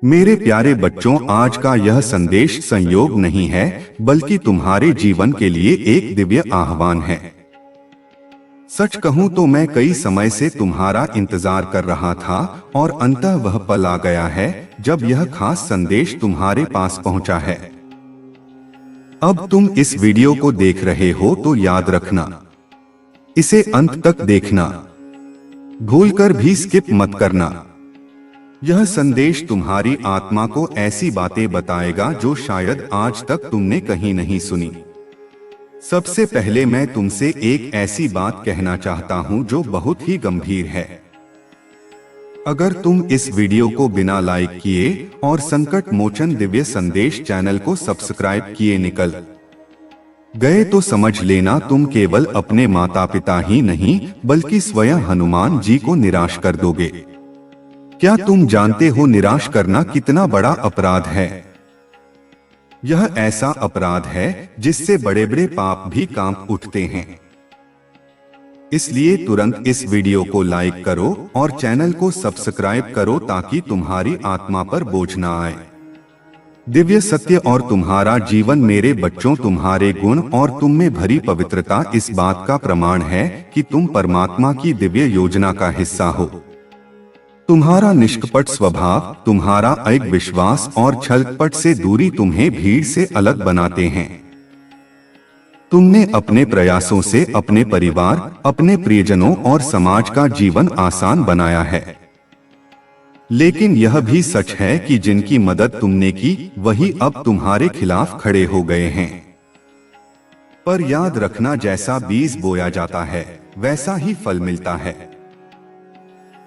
मेरे प्यारे बच्चों, आज का यह संदेश संयोग नहीं है, बल्कि तुम्हारे जीवन के लिए एक दिव्य आह्वान है। सच कहूं तो मैं कई समय से तुम्हारा इंतजार कर रहा था और अंततः वह पल आ गया है जब यह खास संदेश तुम्हारे पास पहुंचा है। अब तुम इस वीडियो को देख रहे हो तो याद रखना, इसे अंत तक देखना, भूलकर भी स्किप मत करना। यह संदेश तुम्हारी आत्मा को ऐसी बातें बताएगा जो शायद आज तक तुमने कहीं नहीं सुनी। सबसे पहले मैं तुमसे एक ऐसी बात कहना चाहता हूं जो बहुत ही गंभीर है। अगर तुम इस वीडियो को बिना लाइक किए और संकट मोचन दिव्य संदेश चैनल को सब्सक्राइब किए निकल गए तो समझ लेना तुम केवल अपने माता पिता ही नहीं बल्कि स्वयं हनुमान जी को निराश कर दोगे। क्या तुम जानते हो निराश करना कितना बड़ा अपराध है? यह ऐसा अपराध है जिससे बड़े बड़े पाप भी कांप उठते हैं। इसलिए तुरंत इस वीडियो को लाइक करो और चैनल को सब्सक्राइब करो ताकि तुम्हारी आत्मा पर बोझ न आए। दिव्य सत्य और तुम्हारा जीवन मेरे बच्चों, तुम्हारे गुण और तुम में भरी पवित्रता इस बात का प्रमाण है कि तुम परमात्मा की दिव्य योजना का हिस्सा हो। तुम्हारा निष्कपट स्वभाव, तुम्हारा एक विश्वास और छलकपट से दूरी तुम्हें भीड़ से अलग बनाते हैं। तुमने अपने प्रयासों से अपने परिवार, अपने प्रियजनों और समाज का जीवन आसान बनाया है। लेकिन यह भी सच है कि जिनकी मदद तुमने की वही अब तुम्हारे खिलाफ खड़े हो गए हैं। पर याद रखना, जैसा बीज बोया जाता है वैसा ही फल मिलता है।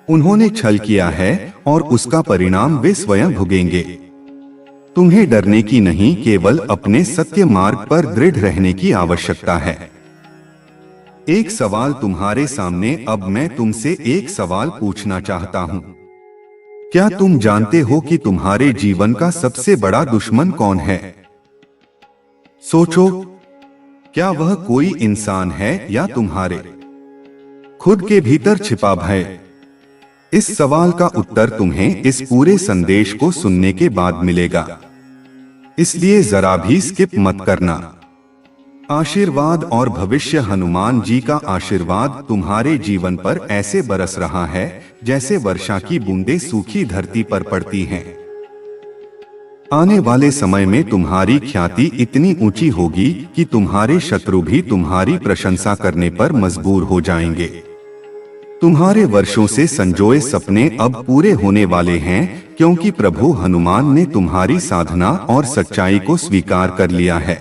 उन्होंने छल किया है और उसका परिणाम वे स्वयं भुगेंगे। तुम्हें डरने की नहीं, केवल अपने सत्य मार्ग पर दृढ़ रहने की आवश्यकता है। एक सवाल तुम्हारे सामने, अब मैं तुमसे एक सवाल पूछना चाहता हूं। क्या तुम जानते हो कि तुम्हारे जीवन का सबसे बड़ा दुश्मन कौन है? सोचो, क्या वह कोई इंसान है या तुम्हारे खुद के भीतर छिपा भय? इस सवाल का उत्तर तुम्हें इस पूरे संदेश को सुनने के बाद मिलेगा, इसलिए जरा भी स्किप मत करना। आशीर्वाद और भविष्य। हनुमान जी का आशीर्वाद तुम्हारे जीवन पर ऐसे बरस रहा है जैसे वर्षा की बूंदें सूखी धरती पर पड़ती हैं। आने वाले समय में तुम्हारी ख्याति इतनी ऊंची होगी कि तुम्हारे शत्रु भी तुम्हारी प्रशंसा करने पर मजबूर हो जाएंगे। तुम्हारे वर्षों से संजोए सपने अब पूरे होने वाले हैं, क्योंकि प्रभु हनुमान ने तुम्हारी साधना और सच्चाई को स्वीकार कर लिया है।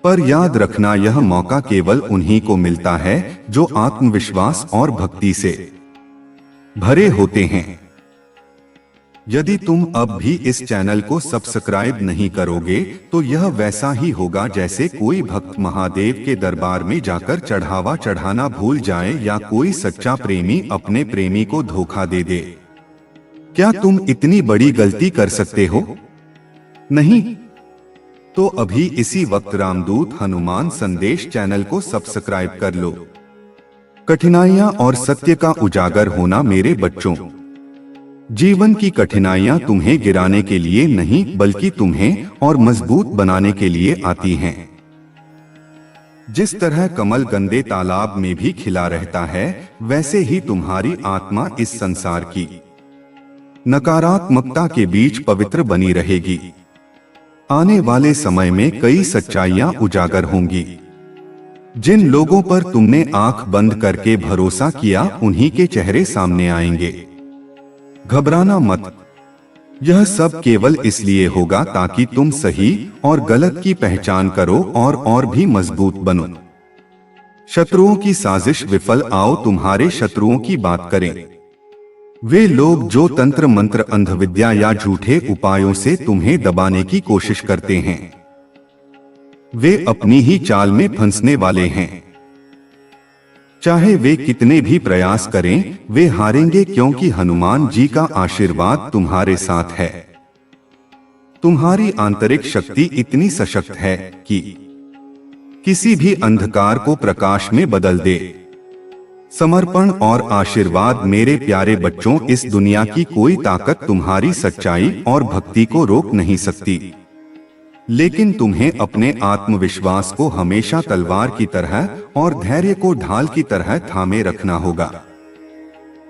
पर याद रखना, यह मौका केवल उन्हीं को मिलता है जो आत्मविश्वास और भक्ति से भरे होते हैं। यदि तुम अब भी इस चैनल को सब्सक्राइब नहीं करोगे तो यह वैसा ही होगा जैसे कोई भक्त महादेव के दरबार में जाकर चढ़ावा चढ़ाना भूल जाए या कोई सच्चा प्रेमी अपने प्रेमी को धोखा दे दे। क्या तुम इतनी बड़ी गलती कर सकते हो? नहीं। तो अभी इसी वक्त रामदूत हनुमान संदेश चैनल को सब्सक्राइब कर लो। कठिनाइयां और सत्य का उजागर होना। मेरे बच्चों, जीवन की कठिनाइयां तुम्हें गिराने के लिए नहीं बल्कि तुम्हें और मजबूत बनाने के लिए आती हैं। जिस तरह कमल गंदे तालाब में भी खिला रहता है, वैसे ही तुम्हारी आत्मा इस संसार की नकारात्मकता के बीच पवित्र बनी रहेगी। आने वाले समय में कई सच्चाइयां उजागर होंगी। जिन लोगों पर तुमने आंख बंद करके भरोसा किया, उन्हीं के चेहरे सामने आएंगे। घबराना मत, यह सब केवल इसलिए होगा ताकि तुम सही और गलत की पहचान करो और भी मजबूत बनो। शत्रुओं की साजिश विफल। आओ तुम्हारे शत्रुओं की बात करें। वे लोग जो तंत्र मंत्र, अंधविद्या या झूठे उपायों से तुम्हें दबाने की कोशिश करते हैं, वे अपनी ही चाल में फंसने वाले हैं। चाहे वे कितने भी प्रयास करें, वे हारेंगे, क्योंकि हनुमान जी का आशीर्वाद तुम्हारे साथ है। तुम्हारी आंतरिक शक्ति इतनी सशक्त है कि किसी भी अंधकार को प्रकाश में बदल दे। समर्पण और आशीर्वाद। मेरे प्यारे बच्चों, इस दुनिया की कोई ताकत तुम्हारी सच्चाई और भक्ति को रोक नहीं सकती, लेकिन तुम्हें अपने आत्मविश्वास को हमेशा तलवार की तरह और धैर्य को ढाल की तरह थामे रखना होगा।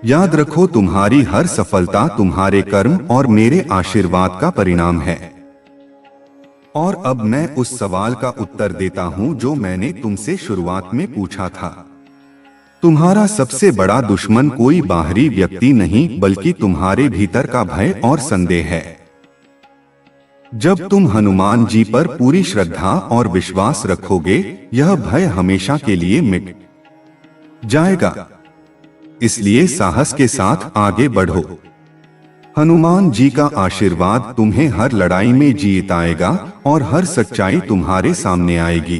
याद रखो, तुम्हारी हर सफलता तुम्हारे कर्म और मेरे आशीर्वाद का परिणाम है। और अब मैं उस सवाल का उत्तर देता हूं जो मैंने तुमसे शुरुआत में पूछा था। तुम्हारा सबसे बड़ा दुश्मन कोई बाहरी व्यक्ति नहीं, बल्कि तुम्हारे भीतर का भय और संदेह है। जब तुम हनुमान जी पर पूरी श्रद्धा और विश्वास रखोगे, यह भय हमेशा के लिए मिट जाएगा। इसलिए साहस के साथ आगे बढ़ो। हनुमान जी का आशीर्वाद तुम्हें हर लड़ाई में जीताएगा और हर सच्चाई तुम्हारे सामने आएगी।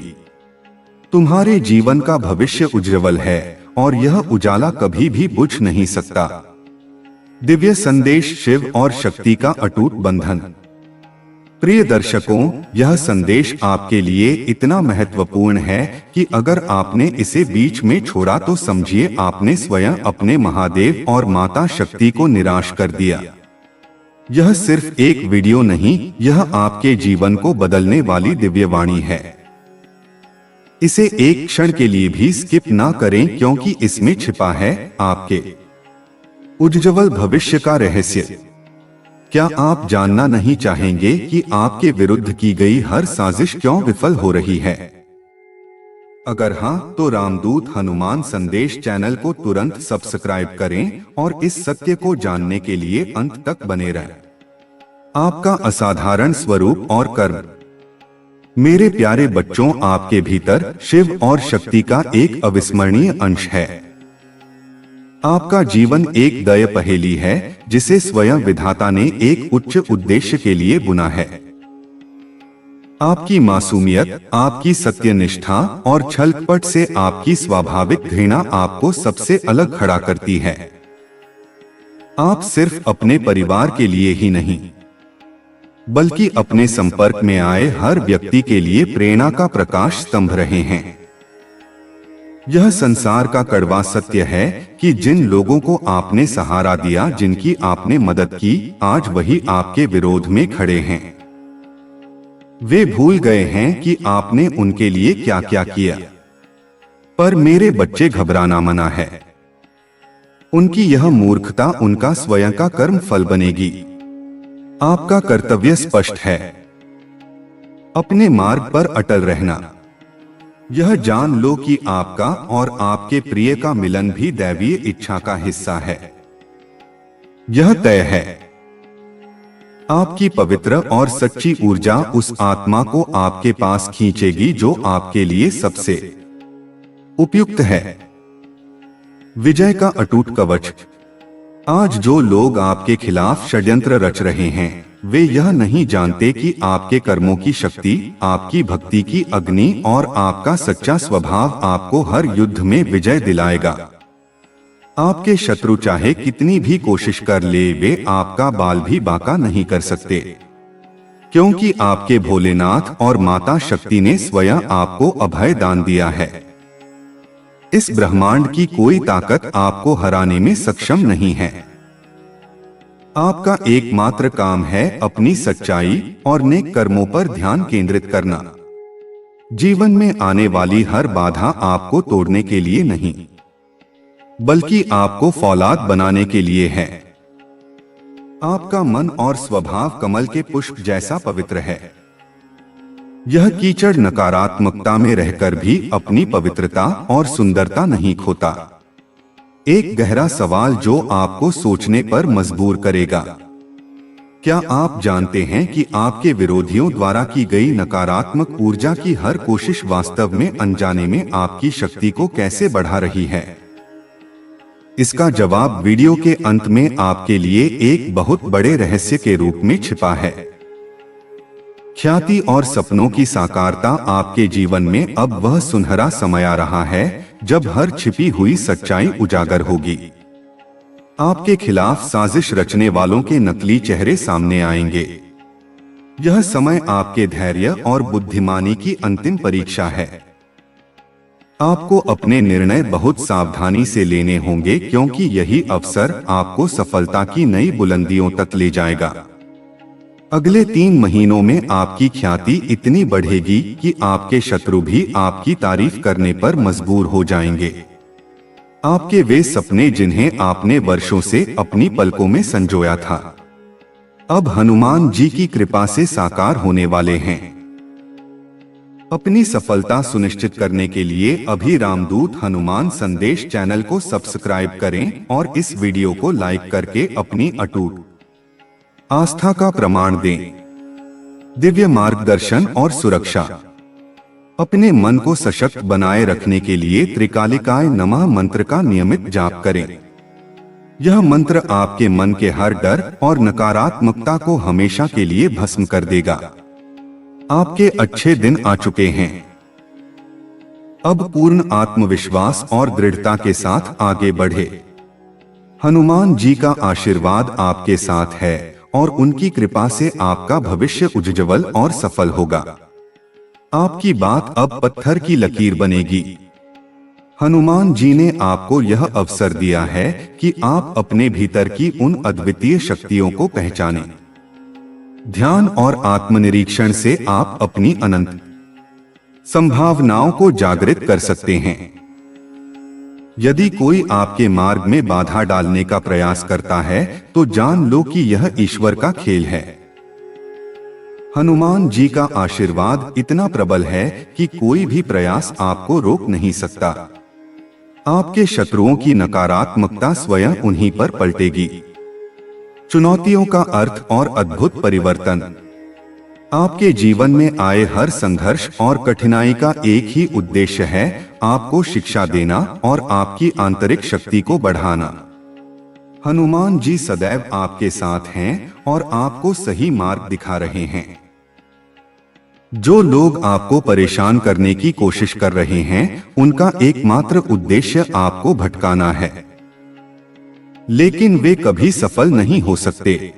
तुम्हारे जीवन का भविष्य उज्जवल है और यह उजाला कभी भी बुझ नहीं सकता। दिव्य संदेश, शिव और शक्ति का अटूट बंधन। प्रिय दर्शकों, यह संदेश आपके लिए इतना महत्वपूर्ण है कि अगर आपने इसे बीच में छोड़ा तो समझिए आपने स्वयं अपने महादेव और माता शक्ति को निराश कर दिया। यह सिर्फ एक वीडियो नहीं, यह आपके जीवन को बदलने वाली दिव्यवाणी है। इसे एक क्षण के लिए भी स्किप ना करें, क्योंकि इसमें छिपा है आपके उज्जवल भविष्य का रहस्य। क्या आप जानना नहीं चाहेंगे कि आपके विरुद्ध की गई हर साजिश क्यों विफल हो रही है? अगर हाँ, तो रामदूत हनुमान संदेश चैनल को तुरंत सब्सक्राइब करें और इस सत्य को जानने के लिए अंत तक बने रहें। आपका असाधारण स्वरूप और कर्म। मेरे प्यारे बच्चों, आपके भीतर शिव और शक्ति का एक अविस्मरणीय अंश है। आपका जीवन एक दया पहेली है जिसे स्वयं विधाता ने एक उच्च उद्देश्य के लिए बुना है। आपकी मासूमियत, आपकी सत्यनिष्ठा और छलकपट से आपकी स्वाभाविक घृणा आपको सबसे अलग खड़ा करती है। आप सिर्फ अपने परिवार के लिए ही नहीं, बल्कि अपने संपर्क में आए हर व्यक्ति के लिए प्रेरणा का प्रकाश स्तंभ रहे हैं। यह संसार का कड़वा सत्य है कि जिन लोगों को आपने सहारा दिया, जिनकी आपने मदद की, आज वही आपके विरोध में खड़े हैं। वे भूल गए हैं कि आपने उनके लिए क्या क्या किया। पर मेरे बच्चे, घबराना मना है। उनकी यह मूर्खता उनका स्वयं का कर्म फल बनेगी। आपका कर्तव्य स्पष्ट है, अपने मार्ग पर अटल रहना। यह जान लो कि आपका और आपके प्रिय का मिलन भी दैवीय इच्छा का हिस्सा है। यह तय है, आपकी पवित्र और सच्ची ऊर्जा उस आत्मा को आपके पास खींचेगी जो आपके लिए सबसे उपयुक्त है। विजय का अटूट कवच। आज जो लोग आपके खिलाफ षड्यंत्र रच रहे हैं, वे यह नहीं जानते कि आपके कर्मों की शक्ति, आपकी भक्ति की अग्नि और आपका सच्चा स्वभाव आपको हर युद्ध में विजय दिलाएगा। आपके शत्रु चाहे कितनी भी कोशिश कर ले, वे आपका बाल भी बांका नहीं कर सकते, क्योंकि आपके भोलेनाथ और माता शक्ति ने स्वयं आपको अभय दान दिया है। इस ब्रह्मांड की कोई ताकत आपको हराने में सक्षम नहीं है। आपका एकमात्र काम है अपनी सच्चाई और नेक कर्मों पर ध्यान केंद्रित करना। जीवन में आने वाली हर बाधा आपको तोड़ने के लिए नहीं, बल्कि आपको फौलाद बनाने के लिए है। आपका मन और स्वभाव कमल के पुष्प जैसा पवित्र है। यह कीचड़ नकारात्मकता में रहकर भी अपनी पवित्रता और सुंदरता नहीं खोता। एक गहरा सवाल जो आपको सोचने पर मजबूर करेगा। क्या आप जानते हैं कि आपके विरोधियों द्वारा की गई नकारात्मक ऊर्जा की हर कोशिश वास्तव में अनजाने में आपकी शक्ति को कैसे बढ़ा रही है? इसका जवाब वीडियो के अंत में आपके लिए एक बहुत बड़े रहस्य के रूप में छिपा है। ख्याति और सपनों की साकारता। आपके जीवन में अब वह सुनहरा समय आ रहा है जब हर छिपी हुई सच्चाई उजागर होगी। आपके खिलाफ साजिश रचने वालों के नकली चेहरे सामने आएंगे। यह समय आपके धैर्य और बुद्धिमानी की अंतिम परीक्षा है। आपको अपने निर्णय बहुत सावधानी से लेने होंगे, क्योंकि यही अवसर आपको सफलता की नई बुलंदियों तक ले जाएगा। अगले 3 महीनों में आपकी ख्याति इतनी बढ़ेगी कि आपके शत्रु भी आपकी तारीफ करने पर मजबूर हो जाएंगे। आपके वे सपने जिन्हें आपने वर्षों से अपनी पलकों में संजोया था, अब हनुमान जी की कृपा से साकार होने वाले हैं। अपनी सफलता सुनिश्चित करने के लिए अभी रामदूत हनुमान संदेश चैनल को सब्सक्राइब करें और इस वीडियो को लाइक करके अपनी अटूट आस्था का प्रमाण दें। दिव्य मार्गदर्शन और सुरक्षा। अपने मन को सशक्त बनाए रखने के लिए त्रिकालिकाय नमः मंत्र का नियमित जाप करें। यह मंत्र आपके मन के हर डर और नकारात्मकता को हमेशा के लिए भस्म कर देगा। आपके अच्छे दिन आ चुके हैं। अब पूर्ण आत्मविश्वास और दृढ़ता के साथ आगे बढ़े। हनुमान जी का आशीर्वाद आपके साथ है और उनकी कृपा से आपका भविष्य उज्ज्वल और सफल होगा। आपकी बात अब पत्थर की लकीर बनेगी। हनुमान जी ने आपको यह अवसर दिया है कि आप अपने भीतर की उन अद्वितीय शक्तियों को पहचानें। ध्यान और आत्मनिरीक्षण से आप अपनी अनंत संभावनाओं को जागृत कर सकते हैं। यदि कोई आपके मार्ग में बाधा डालने का प्रयास करता है तो जान लो कि यह ईश्वर का खेल है। हनुमान जी का आशीर्वाद इतना प्रबल है कि कोई भी प्रयास आपको रोक नहीं सकता। आपके शत्रुओं की नकारात्मकता स्वयं उन्हीं पर पलटेगी। चुनौतियों का अर्थ और अद्भुत परिवर्तन। आपके जीवन में आए हर संघर्ष और कठिनाई का एक ही उद्देश्य है, आपको शिक्षा देना और आपकी आंतरिक शक्ति को बढ़ाना। हनुमान जी सदैव आपके साथ हैं और आपको सही मार्ग दिखा रहे हैं। जो लोग आपको परेशान करने की कोशिश कर रहे हैं, उनका एकमात्र उद्देश्य आपको भटकाना है, लेकिन वे कभी सफल नहीं हो सकते।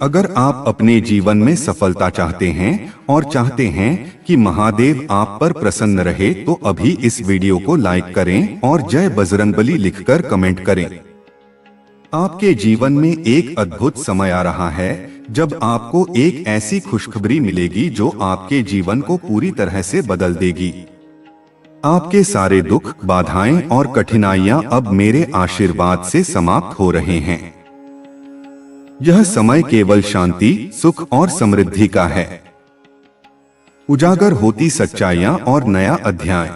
अगर आप अपने जीवन में सफलता चाहते हैं और चाहते हैं कि महादेव आप पर प्रसन्न रहे, तो अभी इस वीडियो को लाइक करें और जय बजरंगबली लिखकर कमेंट करें। आपके जीवन में एक अद्भुत समय आ रहा है जब आपको एक ऐसी खुशखबरी मिलेगी जो आपके जीवन को पूरी तरह से बदल देगी। आपके सारे दुख, बाधाएं और कठिनाइयां अब मेरे आशीर्वाद से समाप्त हो रहे हैं। यह समय केवल शांति, सुख और समृद्धि का है। उजागर होती सच्चाइयां और नया अध्याय।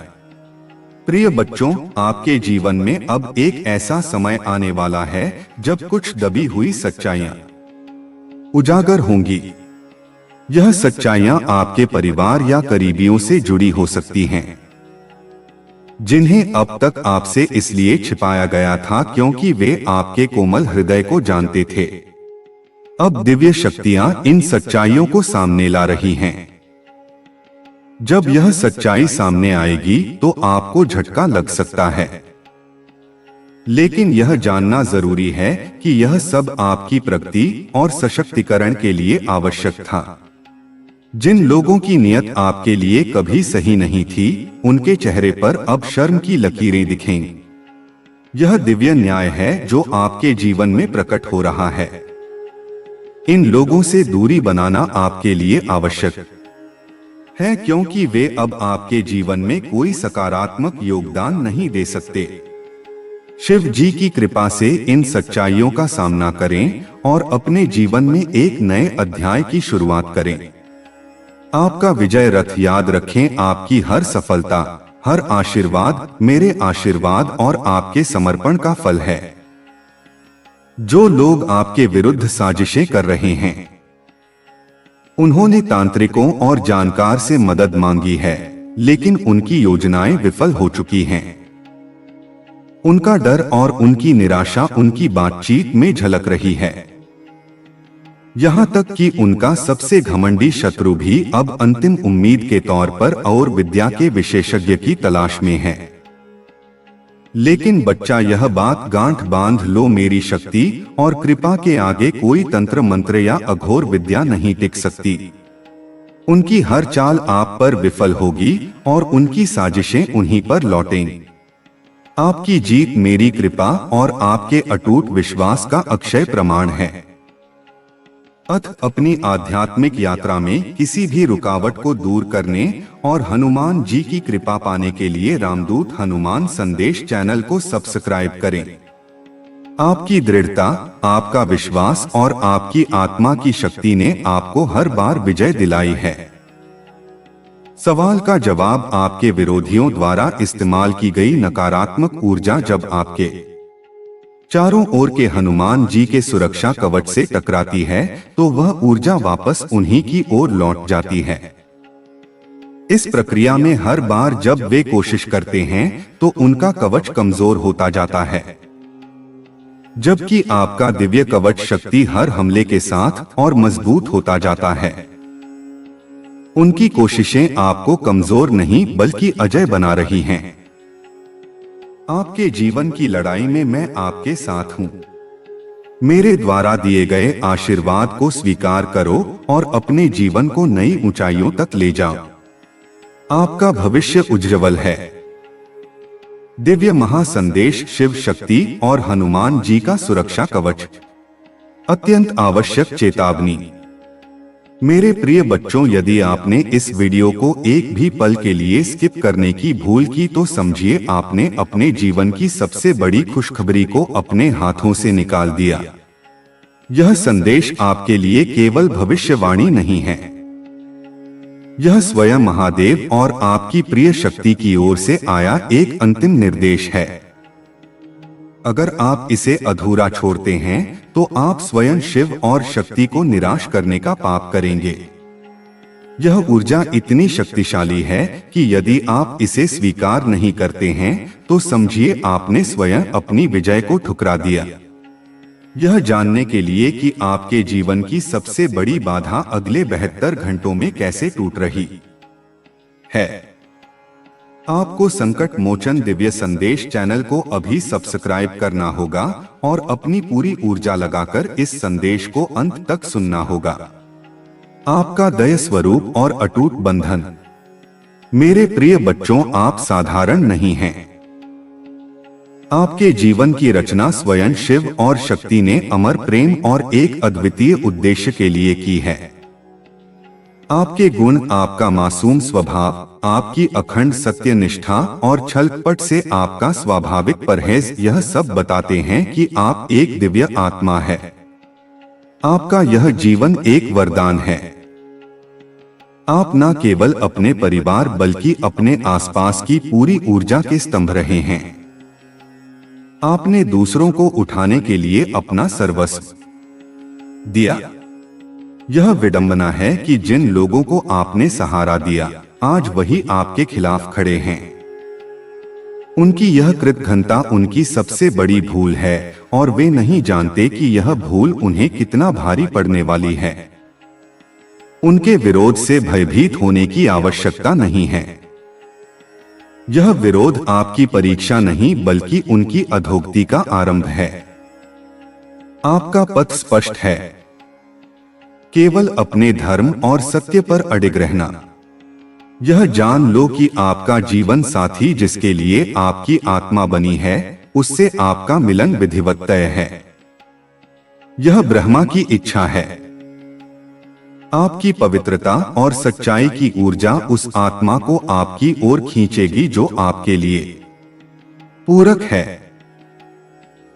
प्रिय बच्चों, आपके जीवन में अब एक ऐसा समय आने वाला है जब कुछ दबी हुई सच्चाइयां उजागर होंगी। यह सच्चाइयां आपके परिवार या करीबियों से जुड़ी हो सकती हैं, जिन्हें अब तक आपसे इसलिए छिपाया गया था क्योंकि वे आपके कोमल हृदय को जानते थे। अब दिव्य शक्तियां इन सच्चाइयों को सामने ला रही हैं। जब यह सच्चाई सामने आएगी तो आपको झटका लग सकता है, लेकिन यह जानना जरूरी है कि यह सब आपकी प्रगति और सशक्तिकरण के लिए आवश्यक था। जिन लोगों की नियत आपके लिए कभी सही नहीं थी, उनके चेहरे पर अब शर्म की लकीरें दिखेंगी। यह दिव्य न्याय है जो आपके जीवन में प्रकट हो रहा है। इन लोगों से दूरी बनाना आपके लिए आवश्यक है, क्योंकि वे अब आपके जीवन में कोई सकारात्मक योगदान नहीं दे सकते। शिव जी की कृपा से इन सच्चाइयों का सामना करें और अपने जीवन में एक नए अध्याय की शुरुआत करें। आपका विजय रथ याद रखें, आपकी हर सफलता, हर आशीर्वाद मेरे आशीर्वाद और आपके समर्पण का फल है। जो लोग आपके विरुद्ध साजिशें कर रहे हैं, उन्होंने तांत्रिकों और जानकार से मदद मांगी है, लेकिन उनकी योजनाएं विफल हो चुकी हैं। उनका डर और उनकी निराशा उनकी बातचीत में झलक रही है। यहां तक कि उनका सबसे घमंडी शत्रु भी अब अंतिम उम्मीद के तौर पर और विद्या के विशेषज्ञ की तलाश में है। लेकिन बच्चा, यह बात गांठ बांध लो, मेरी शक्ति और कृपा के आगे कोई तंत्र मंत्र या अघोर विद्या नहीं टिक सकती। उनकी हर चाल आप पर विफल होगी और उनकी साजिशें उन्हीं पर लौटेंगी। आपकी जीत मेरी कृपा और आपके अटूट विश्वास का अक्षय प्रमाण है। अपनी आध्यात्मिक यात्रा में किसी भी रुकावट को दूर करने और हनुमान जी की कृपा पाने के लिए रामदूत हनुमान संदेश चैनल को सब्सक्राइब करें। आपकी दृढ़ता, आपका विश्वास और आपकी आत्मा की शक्ति ने आपको हर बार विजय दिलाई है। सवाल का जवाब आपके विरोधियों द्वारा इस्तेमाल की गई नकारात्मक ऊर्जा जब आपके चारों ओर के हनुमान जी के सुरक्षा कवच से टकराती है तो वह ऊर्जा वापस उन्हीं की ओर लौट जाती है। इस प्रक्रिया में हर बार जब वे कोशिश करते हैं तो उनका कवच कमजोर होता जाता है, जबकि आपका दिव्य कवच शक्ति हर हमले के साथ और मजबूत होता जाता है। उनकी कोशिशें आपको कमजोर नहीं बल्कि अजय बना रही हैं। आपके जीवन की लड़ाई में मैं आपके साथ हूं। मेरे द्वारा दिए गए आशीर्वाद को स्वीकार करो और अपने जीवन को नई ऊंचाइयों तक ले जाओ। आपका भविष्य उज्जवल है। दिव्य महासंदेश शिव शक्ति और हनुमान जी का सुरक्षा कवच। अत्यंत आवश्यक चेतावनी। मेरे प्रिय बच्चों, यदि आपने इस वीडियो को एक भी पल के लिए स्किप करने की भूल की तो समझिए आपने अपने जीवन की सबसे बड़ी खुशखबरी को अपने हाथों से निकाल दिया। यह संदेश आपके लिए केवल भविष्यवाणी नहीं है, यह स्वयं महादेव और आपकी प्रिय शक्ति की ओर से आया एक अंतिम निर्देश है। अगर आप इसे अधूरा छोड़ते हैं तो आप स्वयं शिव और शक्ति को निराश करने का पाप करेंगे। यह ऊर्जा इतनी शक्तिशाली है कि यदि आप इसे स्वीकार नहीं करते हैं तो समझिए आपने स्वयं अपनी विजय को ठुकरा दिया। यह जानने के लिए कि आपके जीवन की सबसे बड़ी बाधा अगले 72 घंटों में कैसे टूट रही है, आपको संकट मोचन दिव्य संदेश चैनल को अभी सब्सक्राइब करना होगा और अपनी पूरी ऊर्जा लगाकर इस संदेश को अंत तक सुनना होगा। आपका दया स्वरूप और अटूट बंधन। मेरे प्रिय बच्चों, आप साधारण नहीं हैं। आपके जीवन की रचना स्वयं शिव और शक्ति ने अमर प्रेम और एक अद्वितीय उद्देश्य के लिए की है। आपके गुण, आपका मासूम स्वभाव, आपकी अखंड सत्य निष्ठा और छलकपट से आपका स्वाभाविक परहेज, यह सब बताते हैं कि आप एक दिव्य आत्मा है। आपका यह जीवन एक वरदान है। आप न केवल अपने परिवार बल्कि अपने आसपास की पूरी ऊर्जा के स्तंभ रहे हैं। आपने दूसरों को उठाने के लिए अपना सर्वस्व दिया। यह विडंबना है कि जिन लोगों को आपने सहारा दिया आज वही आपके खिलाफ खड़े हैं। उनकी यह कृतघ्नता उनकी सबसे बड़ी भूल है और वे नहीं जानते कि यह भूल उन्हें कितना भारी पड़ने वाली है। उनके विरोध से भयभीत होने की आवश्यकता नहीं है। यह विरोध आपकी परीक्षा नहीं बल्कि उनकी अधोगति का आरंभ है। आपका पथ स्पष्ट है, केवल अपने धर्म और सत्य पर अडिग रहना। यह जान लो कि आपका जीवन साथी जिसके लिए आपकी आत्मा बनी है उससे आपका मिलन विधिवत तय है। यह ब्रह्मा की इच्छा है। आपकी पवित्रता और सच्चाई की ऊर्जा उस आत्मा को आपकी ओर खींचेगी जो आपके लिए पूरक है।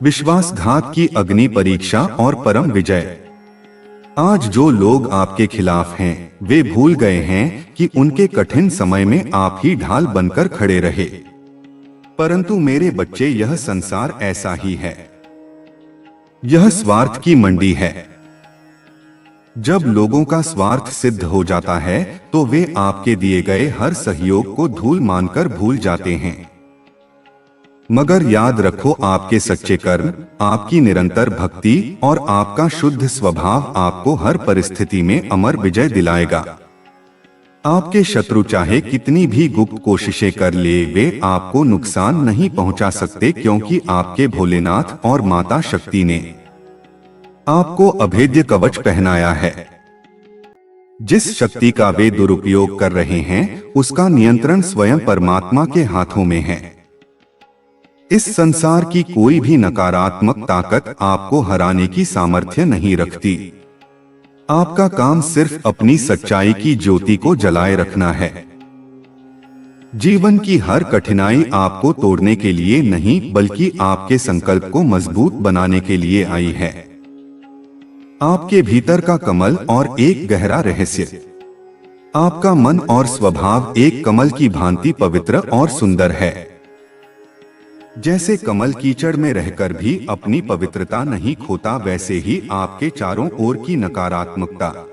विश्वासघात की अग्नि परीक्षा और परम विजय। आज जो लोग आपके खिलाफ हैं वे भूल गए हैं कि उनके कठिन समय में आप ही ढाल बनकर खड़े रहे। परंतु मेरे बच्चे, यह संसार ऐसा ही है। यह स्वार्थ की मंडी है। जब लोगों का स्वार्थ सिद्ध हो जाता है तो वे आपके दिए गए हर सहयोग को धूल मानकर भूल जाते हैं। मगर याद रखो, आपके सच्चे कर्म, आपकी निरंतर भक्ति और आपका शुद्ध स्वभाव आपको हर परिस्थिति में अमर विजय दिलाएगा। आपके शत्रु चाहे कितनी भी गुप्त कोशिशें कर ले, वे आपको नुकसान नहीं पहुंचा सकते क्योंकि आपके भोलेनाथ और माता शक्ति ने आपको अभेद्य कवच पहनाया है। जिस शक्ति का वे दुरुपयोग कर रहे हैं उसका नियंत्रण स्वयं परमात्मा के हाथों में है। इस संसार की कोई भी नकारात्मक ताकत आपको हराने की सामर्थ्य नहीं रखती। आपका काम सिर्फ अपनी सच्चाई की ज्योति को जलाए रखना है। जीवन की हर कठिनाई आपको तोड़ने के लिए नहीं बल्कि आपके संकल्प को मजबूत बनाने के लिए आई है। आपके भीतर का कमल और एक गहरा रहस्य। आपका मन और स्वभाव एक कमल की भांति पवित्र और सुंदर है। जैसे कमल कीचड़ में रहकर भी अपनी पवित्रता नहीं खोता, वैसे ही आपके चारों ओर की नकारात्मकता